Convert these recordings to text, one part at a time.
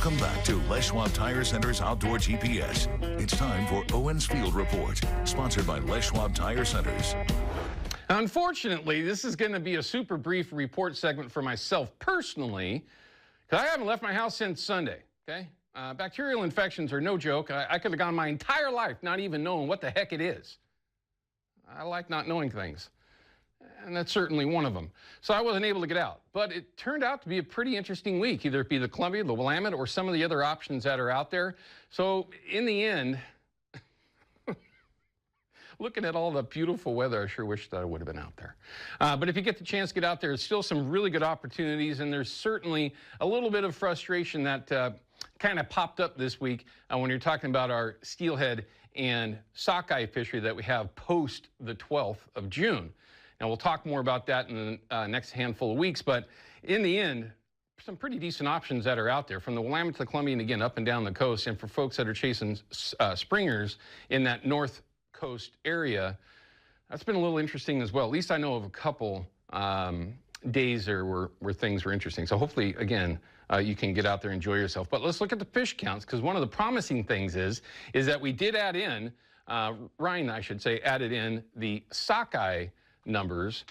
Welcome back to Les Schwab Tire Center's Outdoor GPS. It's time for Owin's Field Report, sponsored by Les Schwab Tire Centers. Unfortunately, this is going to be a super brief report segment for myself personally, because I haven't left my house since Sunday, okay? Bacterial infections are no joke. I could have gone my entire life not even knowing what the heck it is. I like not knowing things, and that's certainly one of them. So I wasn't able to get out, but it turned out to be a pretty interesting week, either it be the Columbia, the Willamette, or some of the other options that are out there. So in the end, looking at all the beautiful weather, I sure wish that I would have been out there. But if you get the chance to get out there, there's still some really good opportunities, and there's certainly a little bit of frustration that kind of popped up this week when you're talking about our steelhead and sockeye fishery that we have post the 12th of June. Now, we'll talk more about that in the next handful of weeks, but in the end, some pretty decent options that are out there, from the Willamette to the Columbia and again up and down the coast. And for folks that are chasing springers in that north coast area, that's been a little interesting as well. At least I know of a couple days there where things were interesting. So hopefully, again, you can get out there and enjoy yourself. But let's look at the fish counts, because one of the promising things is that we did add in, Ryan, I should say, added in the sockeye numbers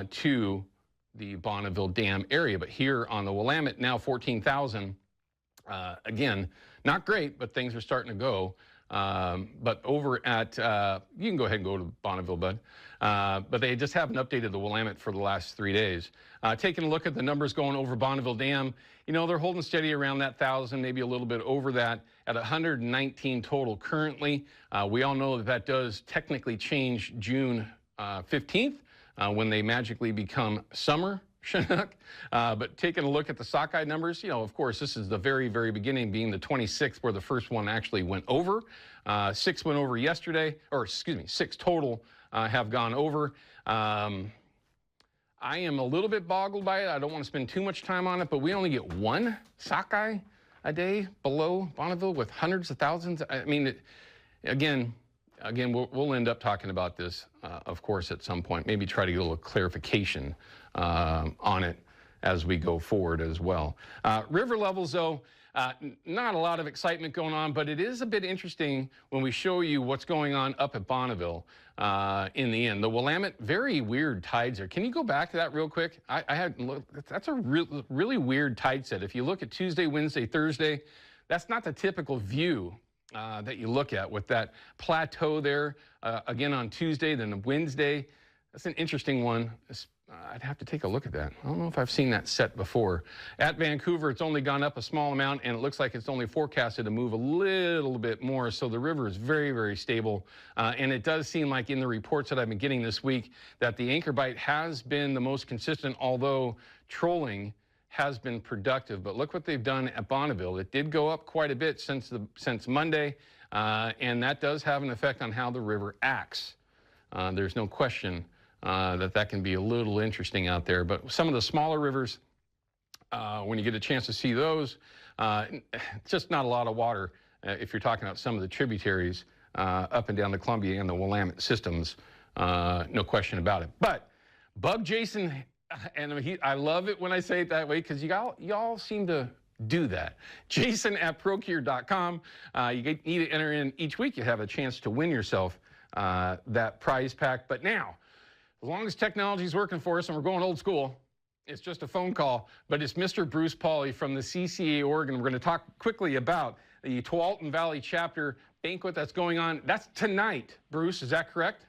to the Bonneville Dam area. But here on the Willamette, now 14,000. Again, not great, but things are starting to go. But over at, you can go ahead and go to Bonneville, bud. But they just haven't updated the Willamette for the last 3 days. Taking a look at the numbers going over Bonneville Dam, you know, they're holding steady around that 1,000, maybe a little bit over that, at 119 total currently. We all know that that does technically change June 15th when they magically become summer Chinook. But taking a look at the sockeye numbers, you know, of course, this is the very, very beginning, being the 26th, where the first one actually went over. 6 went over yesterday, or excuse me, 6 total have gone over. I am a little bit boggled by it. I don't want to spend too much time on it, but we only get 1 sockeye a day below Bonneville with hundreds of thousands. I mean, again, we'll end up talking about this, of course, at some point. Maybe try to get a little clarification on it as we go forward as well. River levels, though, not a lot of excitement going on, but it is a bit interesting when we show you what's going on up at Bonneville in the end. The Willamette, very weird tides there. Can you go back to that real quick? I had looked. That's a really weird tide set. If you look at Tuesday, Wednesday, Thursday, that's not the typical view that you look at, with that plateau there again on Tuesday, then Wednesday. That's an interesting one. I'd have to take a look at that. I don't know if I've seen that set before. At Vancouver, it's only gone up a small amount, and it looks like it's only forecasted to move a little bit more. So the river is very, very stable. And it does seem like in the reports that I've been getting this week that the anchor bite has been the most consistent, although trolling has been productive. But look what they've done at Bonneville. It did go up quite a bit since Monday, and that does have an effect on how the river acts. There's no question that can be a little interesting out there. But some of the smaller rivers, when you get a chance to see those, just not a lot of water if you're talking about some of the tributaries up and down the Columbia and the Willamette systems, no question about it. But Bug Jason, and I love it when I say it that way, because y'all seem to do that. Jason at Procure.com. You need to enter in each week. You have a chance to win yourself that prize pack. But now, as long as technology is working for us and we're going old school, it's just a phone call. But it's Mr. Bruce Pauly from the CCA Oregon. We're going to talk quickly about the Tualatin Valley chapter banquet that's going on. That's tonight, Bruce. Is that correct?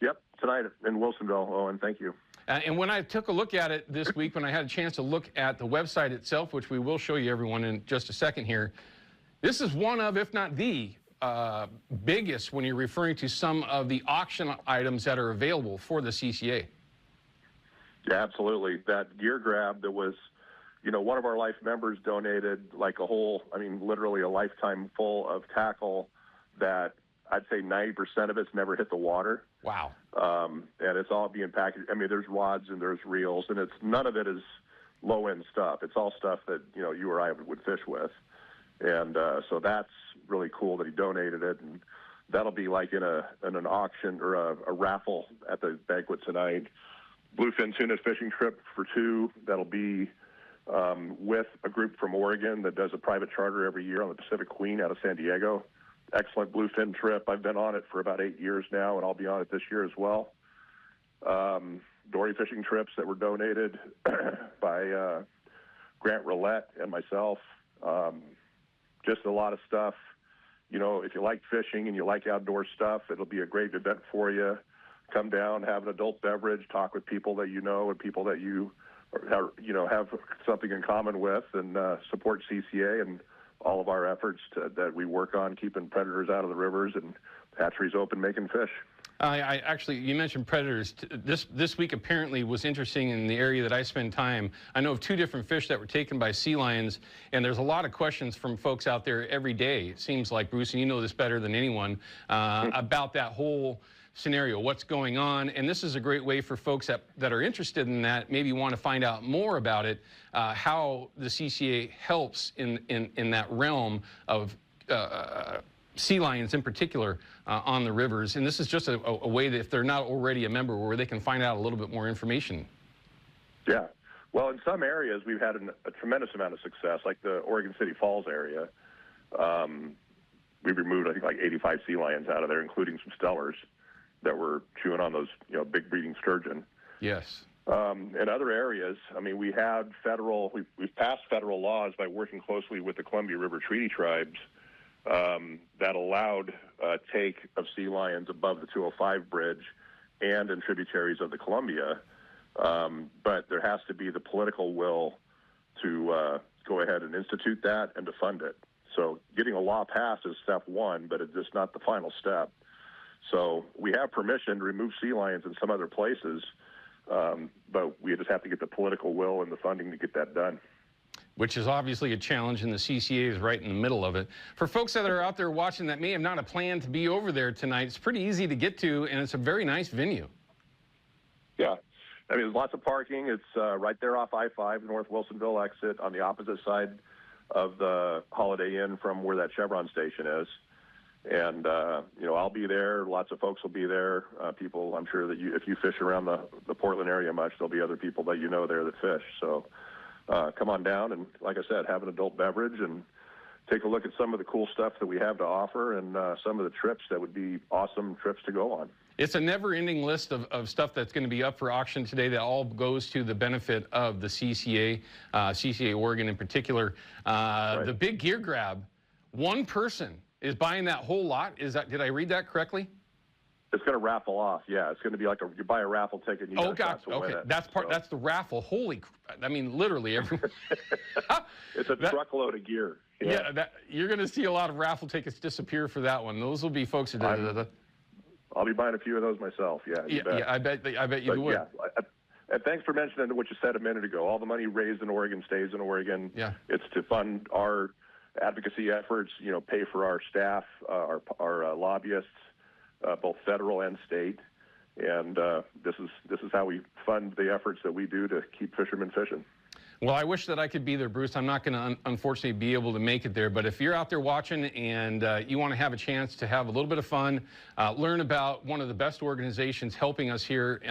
Yep, tonight in Wilsonville, Owen. Thank you. And when I took a look at it this week, when I had a chance to look at the website itself, which we will show you everyone in just a second here, this is one of, if not the biggest, when you're referring to some of the auction items that are available for the CCA. Yeah, absolutely. That gear grab that was, you know, one of our life members donated like a whole, I mean, literally a lifetime full of tackle that I'd say 90% of it's never hit the water. Wow. And it's all being packaged. I mean, there's rods and there's reels, and none of it is low-end stuff. It's all stuff that, you know, you or I would fish with. And so that's really cool that he donated it. And that'll be like in an auction or a raffle at the banquet tonight. Bluefin tuna fishing trip for 2. That'll be with a group from Oregon that does a private charter every year on the Pacific Queen out of San Diego. Excellent bluefin trip. I've been on it for about 8 years now, and I'll be on it this year as well. Dory fishing trips that were donated by Grant Roulette and myself. Just a lot of stuff. You know, if you like fishing and you like outdoor stuff, it'll be a great event for you. Come down, have an adult beverage, talk with people that you know and people that you have something in common with, and support CCA and all of our efforts that we work on keeping predators out of the rivers and hatcheries open, making fish. I actually, you mentioned predators. This week apparently was interesting in the area that I spend time. I know of 2 different fish that were taken by sea lions, and there's a lot of questions from folks out there every day, it seems like, Bruce, and you know this better than anyone, about that whole scenario, what's going on. And this is a great way for folks that are interested in that, maybe want to find out more about it, how the CCA helps in that realm of sea lions in particular on the rivers. And this is just a way that if they're not already a member, where they can find out a little bit more information. Yeah. Well, in some areas, we've had a tremendous amount of success, like the Oregon City Falls area. We've removed, I think, like 85 sea lions out of there, including some stellars that were chewing on those, big breeding sturgeon. Yes. In other areas, I mean, we've passed federal laws by working closely with the Columbia River Treaty Tribes that allowed take of sea lions above the 205 bridge and in tributaries of the Columbia. But there has to be the political will to go ahead and institute that and to fund it. So getting a law passed is step one, but it's just not the final step. So we have permission to remove sea lions in some other places, but we just have to get the political will and the funding to get that done. Which is obviously a challenge, and the CCA is right in the middle of it. For folks that are out there watching that may have not a plan to be over there tonight, it's pretty easy to get to, and it's a very nice venue. Yeah. I mean, there's lots of parking. It's right there off I-5, North Wilsonville exit, on the opposite side of the Holiday Inn from where that Chevron station is. And, I'll be there. Lots of folks will be there. People, I'm sure that if you fish around the Portland area much, there'll be other people that you know there that fish. So come on down and, like I said, have an adult beverage and take a look at some of the cool stuff that we have to offer and some of the trips that would be awesome trips to go on. It's a never-ending list of stuff that's going to be up for auction today that all goes to the benefit of the CCA, CCA Oregon in particular. Right. The big gear grab, one person is buying that whole lot. Did I read that correctly? It's going to raffle off. Yeah, it's going to be like you buy a raffle ticket and you got to win it. That's the raffle. Holy, I mean, literally everyone. It's a truckload of gear. Yeah, you're going to see a lot of raffle tickets disappear for that one. Those will be folks who I'll be buying a few of those myself. Yeah, I bet you would. Yeah, and thanks for mentioning what you said a minute ago. All the money raised in Oregon stays in Oregon. Yeah, it's to fund our advocacy efforts. Pay for our staff, our lobbyists, both federal and state. And this is how we fund the efforts that we do to keep fishermen fishing. Well, I wish that I could be there, Bruce. I'm not going to, unfortunately, be able to make it there. But if you're out there watching and you want to have a chance to have a little bit of fun, learn about one of the best organizations helping us here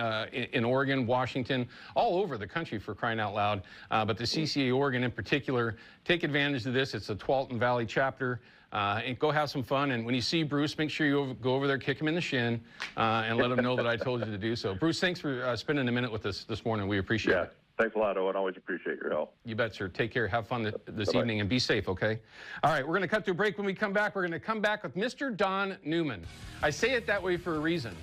in Oregon, Washington, all over the country, for crying out loud, but the CCA Oregon in particular, take advantage of this. It's the Tualatin Valley chapter. And go have some fun. And when you see Bruce, make sure you go over there, kick him in the shin, and let him know that I told you to do so. Bruce, thanks for spending a minute with us this morning. We appreciate it. Thanks a lot, Owen. Always appreciate your help. You bet, sir. Take care. Have fun this evening and be safe, okay? All right, we're going to cut to a break. When we come back, we're going to come back with Mr. Don Newman. I say it that way for a reason.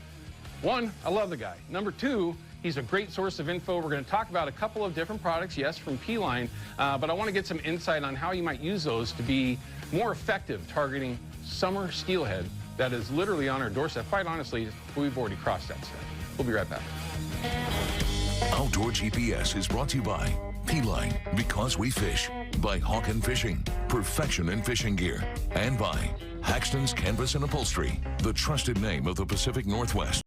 One, I love the guy. Number two, he's a great source of info. We're going to talk about a couple of different products, yes, from P-Line, but I want to get some insight on how you might use those to be more effective targeting summer steelhead that is literally on our doorstep. Quite honestly, we've already crossed that step. We'll be right back. Outdoor GPS is brought to you by P-Line, because we fish, by Hawken Fishing, perfection in fishing gear, and by Haxton's Canvas and Upholstery, the trusted name of the Pacific Northwest.